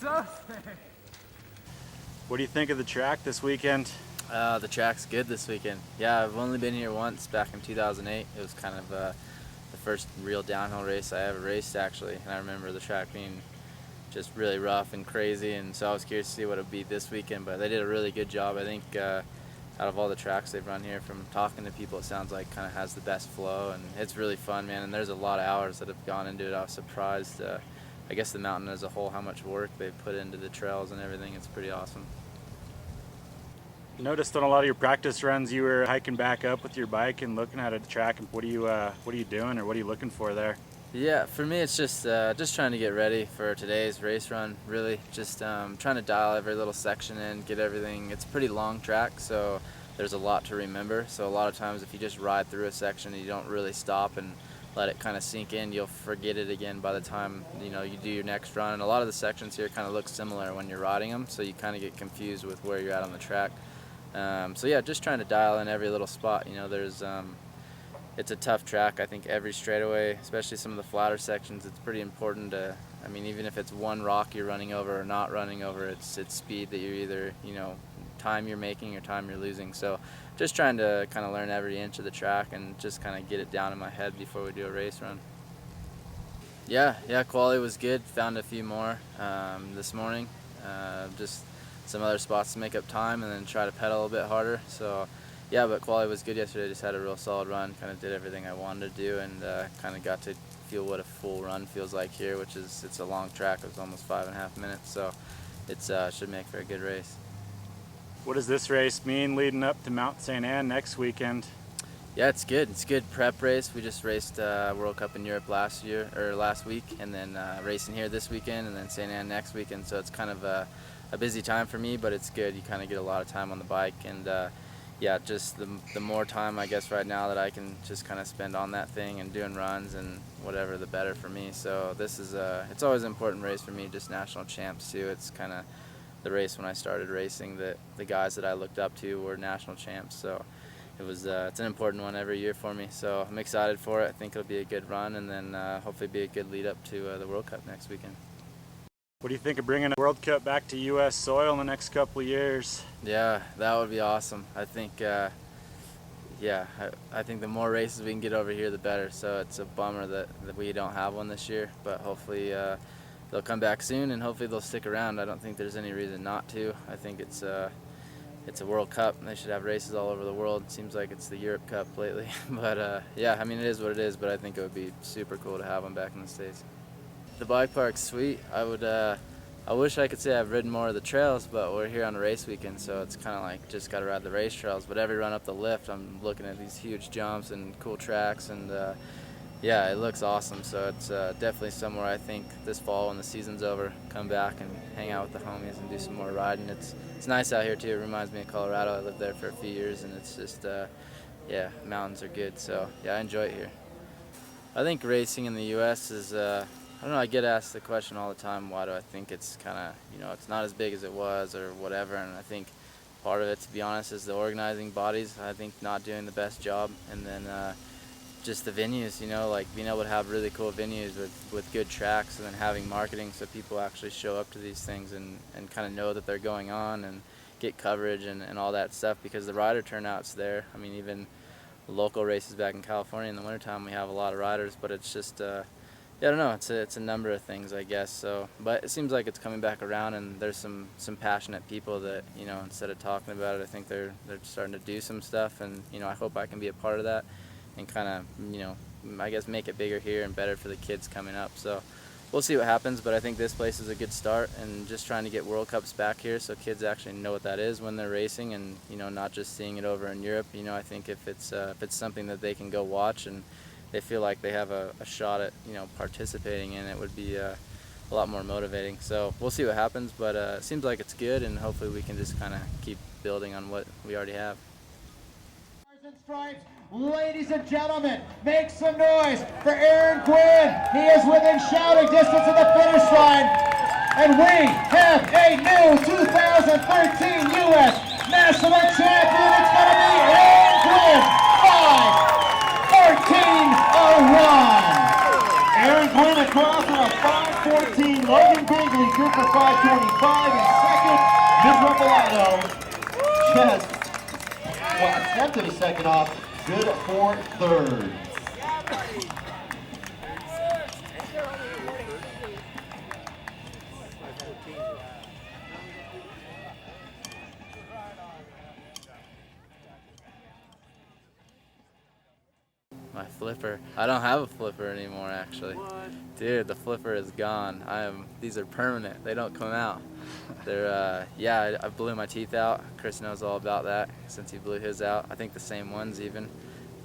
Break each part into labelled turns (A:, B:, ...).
A: so sick. What do you think of the track this weekend?
B: The track's good this weekend. Yeah, I've only been here once back in 2008. It was kind of the first real downhill race I ever raced, actually. And I remember the track being just really rough and crazy, and so I was curious to see what it would be this weekend, but they did a really good job. I think out of all the tracks they've run here, from talking to people, it sounds like kind of has the best flow, and it's really fun, man, and there's a lot of hours that have gone into it. I was surprised, I guess the mountain as a whole, how much work they've put into the trails and everything. It's pretty awesome.
A: Noticed on a lot of your practice runs you were hiking back up with your bike and looking at a track. And what are you doing, or what are you looking for there?
B: Yeah, for me it's just trying to get ready for today's race run, really. Just trying to dial every little section in, get everything. It's a pretty long track, so there's a lot to remember. So a lot of times if you just ride through a section and you don't really stop and let it kind of sink in, you'll forget it again by the time you do your next run. And a lot of the sections here kind of look similar when you're riding them, so you kind of get confused with where you're at on the track. So yeah, just trying to dial in every little spot. It's a tough track. I think every straightaway, especially some of the flatter sections, it's pretty important to, even if it's one rock you're running over or not running over, it's speed that you're either, time you're making or time you're losing. So just trying to kind of learn every inch of the track and just kind of get it down in my head before we do a race run. Yeah, quality was good. Found a few more this morning. Just some other spots to make up time and then try to pedal a little bit harder. So yeah, but quality was good yesterday. Just had a real solid run, kind of did everything I wanted to do, and kind of got to feel what a full run feels like here, which is, it's a long track. It was almost 5.5 minutes, so it should make for a good race.
A: What does this race mean leading up to Mount St. Anne next weekend?
B: Yeah, it's good. It's a good prep race. We just raced World Cup in Europe last week, and then racing here this weekend, and then St. Anne next weekend. So it's kind of a busy time for me, but it's good. You kind of get a lot of time on the bike, and yeah, just the more time I guess right now that I can just kind of spend on that thing and doing runs and whatever, the better for me. So this is it's always an important race for me, just national champs too. It's kind of the race when I started racing that the guys that I looked up to were national champs. So it's an important one every year for me. So I'm excited for it. I think it'll be a good run, and then hopefully be a good lead up to the World Cup next weekend.
A: What do you think of bringing a World Cup back to U.S. soil in the next couple of years?
B: Yeah, that would be awesome. I think, I think the more races we can get over here, the better. So it's a bummer that we don't have one this year, but hopefully they'll come back soon, and hopefully they'll stick around. I don't think there's any reason not to. I think it's a World Cup, and they should have races all over the world. It seems like it's the Europe Cup lately, but yeah, it is what it is. But I think it would be super cool to have them back in the States. The bike park's sweet. I wish I could say I've ridden more of the trails, but we're here on a race weekend, so it's kind of like just got to ride the race trails. But every run up the lift, I'm looking at these huge jumps and cool tracks, and yeah, it looks awesome. So it's definitely somewhere I think this fall when the season's over, come back and hang out with the homies and do some more riding. It's nice out here too. It reminds me of Colorado. I lived there for a few years, and it's just yeah, mountains are good. So yeah, I enjoy it here. I think racing in the U.S. is I don't know, I get asked the question all the time, why do I think it's kind of, it's not as big as it was or whatever, and I think part of it, to be honest, is the organizing bodies, I think, not doing the best job, and then just the venues, like being able to have really cool venues with good tracks, and then having marketing so people actually show up to these things and kind of know that they're going on and get coverage and all that stuff, because the rider turnout's there. Even local races back in California in the wintertime, we have a lot of riders, but it's just yeah, I don't know. It's a number of things, I guess. So, but it seems like it's coming back around, and there's some passionate people that instead of talking about it, I think they're starting to do some stuff, and I hope I can be a part of that, and kind of I guess make it bigger here and better for the kids coming up. So we'll see what happens, but I think this place is a good start, and just trying to get World Cups back here so kids actually know what that is when they're racing, and not just seeing it over in Europe. I think if it's something that they can go watch and they feel like they have a shot at participating in, it would be a lot more motivating. So we'll see what happens, but it seems like it's good, and hopefully we can just kind of keep building on what we already have.
C: Ladies and gentlemen, make some noise for Aaron Gwin. He is within shouting distance of the finish line, and we have a new 2013 U.S. National Champion. It's going to be Aaron Gwin. 5:14:01. Aaron Gwin across at a 5:14. Logan Bigley good for 525. And second, Ms. Reppolato just attempted a second off, good for third.
B: My flipper. I don't have a flipper anymore, actually. Dude, the flipper is gone. These are permanent. They don't come out. They're, yeah, I blew my teeth out. Chris knows all about that since he blew his out. I think the same ones even.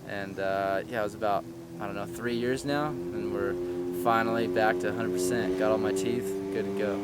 B: And yeah, it was about, I don't know, 3 years now, and we're finally back to 100%. Got all my teeth, good to go.